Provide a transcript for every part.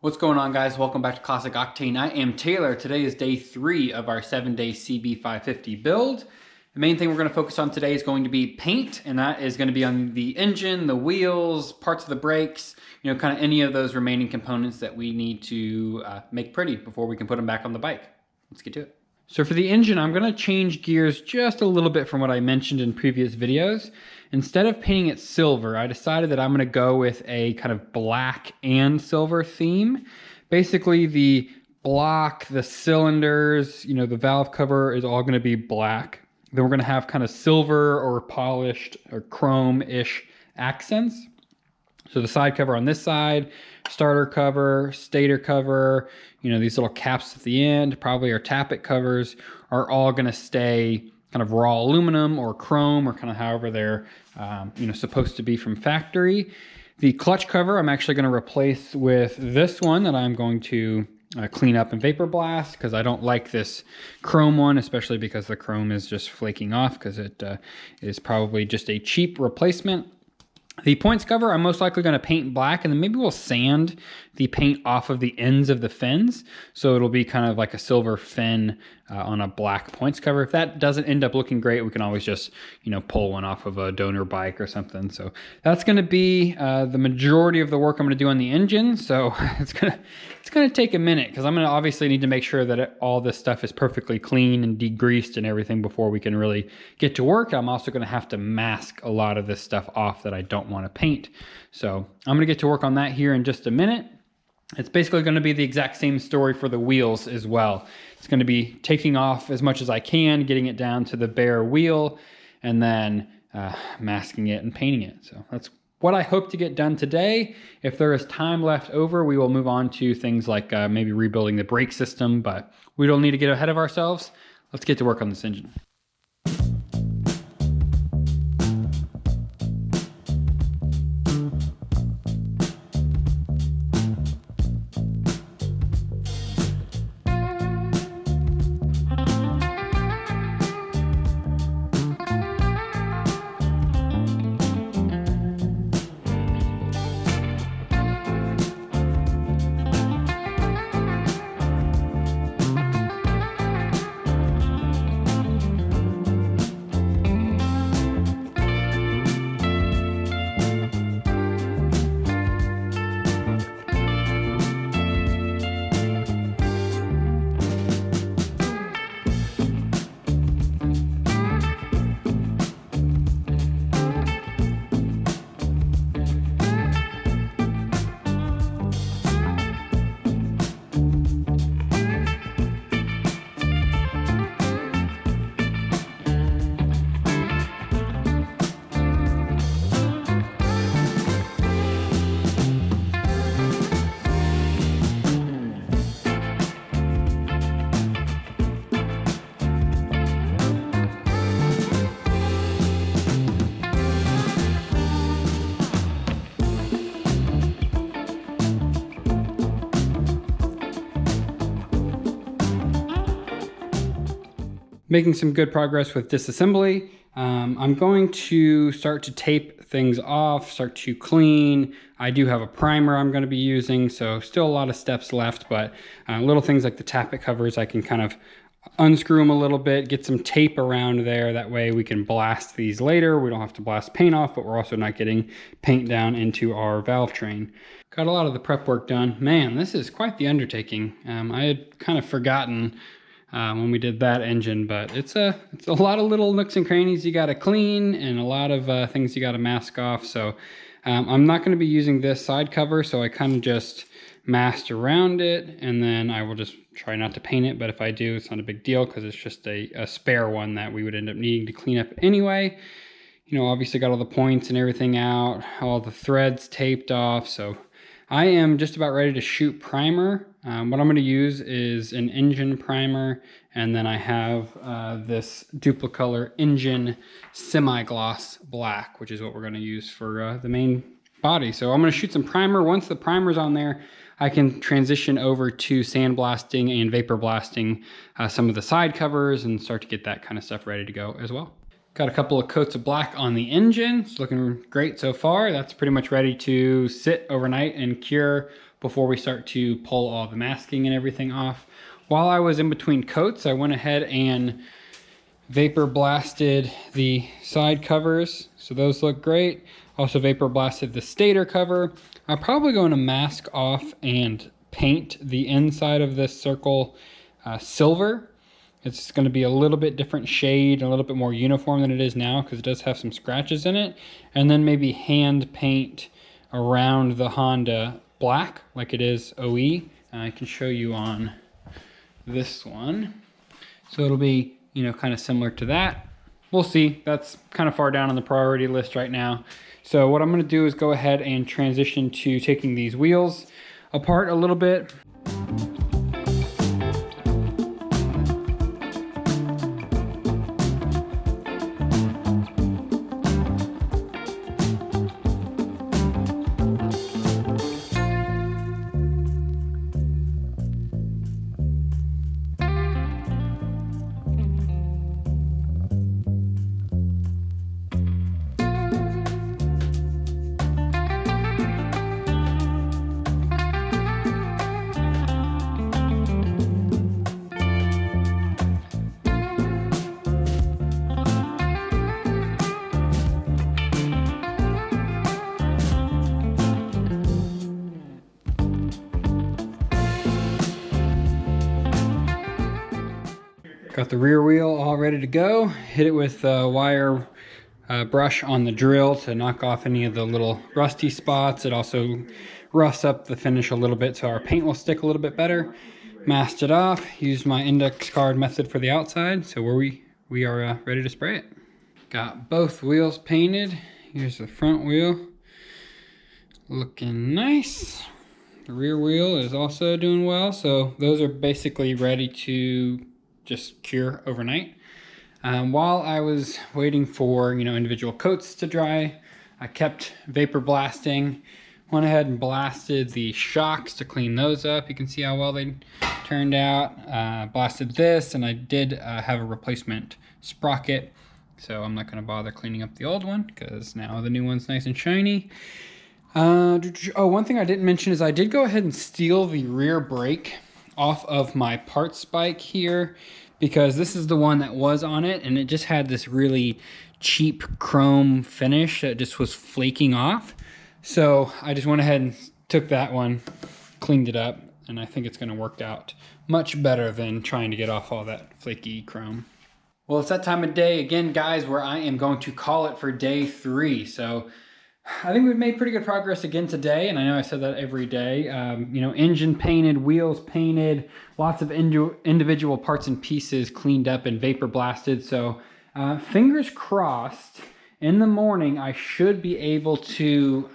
What's going on, guys? Welcome back to Classic Octane. I am Taylor. Today is day 3 of our 7-day CB550 build. The main thing we're going to focus on today is going to be paint, and that is going to be on the engine, the wheels, parts of the brakes, kind of any of those remaining components that we need to make pretty before we can put them back on the bike. Let's get to it. So for the engine, I'm going to change gears just a little bit from what I mentioned in previous videos. Instead of painting it silver, I decided that I'm going to go with a kind of black and silver theme. Basically, the block, the cylinders, the valve cover is all going to be black. Then we're going to have kind of silver or polished or chrome-ish accents. So the side cover on this side, starter cover, stator cover, these little caps at the end, probably our tappet covers, are all going to stay kind of raw aluminum or chrome or kind of however they're supposed to be from factory. The clutch cover I'm actually going to replace with this one that I'm going to clean up and vapor blast, because I don't like this chrome one, especially because the chrome is just flaking off because it is probably just a cheap replacement. The points cover, I'm most likely going to paint black, and then maybe we'll sand the paint off of the ends of the fins, so it'll be kind of like a silver fin on a black points cover. If that doesn't end up looking great, we can always just, pull one off of a donor bike or something. So that's going to be the majority of the work I'm going to do on the engine. So it's gonna take a minute, because I'm going to obviously need to make sure that all this stuff is perfectly clean and degreased and everything before we can really get to work. I'm also going to have to mask a lot of this stuff off that I don't want to paint. So I'm going to get to work on that here in just a minute. It's basically going to be the exact same story for the wheels as well. It's going to be taking off as much as I can, getting it down to the bare wheel, and then masking it and painting it. So that's what I hope to get done today. If there is time left over, we will move on to things like maybe rebuilding the brake system, but we don't need to get ahead of ourselves. Let's get to work on this engine. Making some good progress with disassembly. I'm going to start to tape things off, start to clean. I do have a primer I'm going to be using, so still a lot of steps left, but little things like the tappet covers, I can kind of unscrew them a little bit, get some tape around there. That way we can blast these later. We don't have to blast paint off, but we're also not getting paint down into our valve train. Got a lot of the prep work done. Man, this is quite the undertaking. I had kind of forgotten when we did that engine, but it's a lot of little nooks and crannies you got to clean, and a lot of things you got to mask off. So I'm not going to be using this side cover, so I kind of just masked around it, and then I will just try not to paint it, but if I do, it's not a big deal, because it's just a spare one that we would end up needing to clean up anyway. Obviously got all the points and everything out, all the threads taped off, so I am just about ready to shoot primer. What I'm going to use is an engine primer, and then I have this Duplicolor engine semi-gloss black, which is what we're going to use for the main body. So I'm going to shoot some primer. Once the primer's on there, I can transition over to sandblasting and vapor blasting some of the side covers and start to get that kind of stuff ready to go as well. Got a couple of coats of black on the engine. It's looking great so far. That's pretty much ready to sit overnight and cure before we start to pull all the masking and everything off. While I was in between coats, I went ahead and vapor blasted the side covers, so those look great. Also vapor blasted the stator cover. I'm probably going to mask off and paint the inside of this circle silver. It's going to be a little bit different shade, a little bit more uniform than it is now because it does have some scratches in it. And then maybe hand paint around the Honda black like it is OE. And I can show you on this one. So it'll be, you know, kind of similar to that. We'll see. That's kind of far down on the priority list right now. So what I'm going to do is go ahead and transition to taking these wheels apart a little bit. Got the rear wheel all ready to go. Hit it with a wire brush on the drill to knock off any of the little rusty spots. It also rusts up the finish a little bit so our paint will stick a little bit better. Masked it off, used my index card method for the outside, so we are ready to spray it. Got both wheels painted. Here's the front wheel. Looking nice. The rear wheel is also doing well, so those are basically ready to just cure overnight. While I was waiting for, you know, individual coats to dry, I kept vapor blasting. Went ahead and blasted the shocks to clean those up. You can see how well they turned out. Blasted this, and I did have a replacement sprocket, so I'm not going to bother cleaning up the old one because now the new one's nice and shiny. Oh, one thing I didn't mention is I did go ahead and steal the rear brake off of my parts bike here because this is the one that was on it and it just had this really cheap chrome finish that just was flaking off. So I just went ahead and took that one, cleaned it up, and I think it's going to work out much better than trying to get off all that flaky chrome. Well, it's that time of day again, guys, where I am going to call it for day 3. So I think we've made pretty good progress again today, and I know I said that every day. You know, engine painted, wheels painted, lots of individual parts and pieces cleaned up and vapor blasted. So fingers crossed, in the morning I should be able to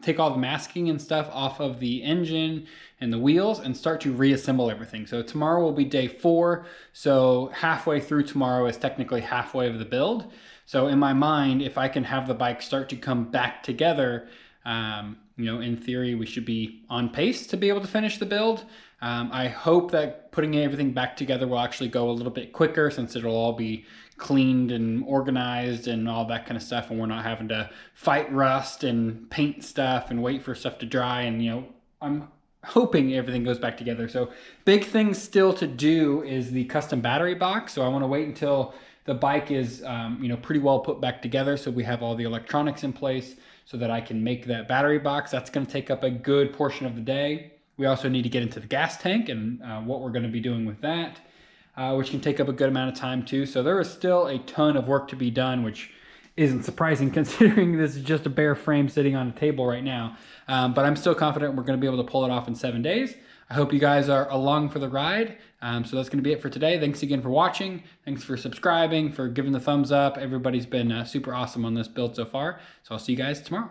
take all the masking and stuff off of the engine and the wheels and start to reassemble everything. So tomorrow will be day 4, so halfway through tomorrow is technically halfway of the build. So in my mind, if I can have the bike start to come back together, you know, in theory, we should be on pace to be able to finish the build. I hope that putting everything back together will actually go a little bit quicker since it'll all be cleaned and organized and all that kind of stuff, and we're not having to fight rust and paint stuff and wait for stuff to dry. And, you know, I'm hoping everything goes back together. So big thing still to do is the custom battery box. So I want to wait until the bike is, you know, pretty well put back together, so we have all the electronics in place so that I can make that battery box. That's going to take up a good portion of the day. We also need to get into the gas tank and what we're going to be doing with that, which can take up a good amount of time too. So there is still a ton of work to be done, which isn't surprising considering this is just a bare frame sitting on a table right now. But I'm still confident we're going to be able to pull it off in 7 days. I hope you guys are along for the ride. So that's going to be it for today. Thanks again for watching. Thanks for subscribing, for giving the thumbs up. Everybody's been super awesome on this build so far. So I'll see you guys tomorrow.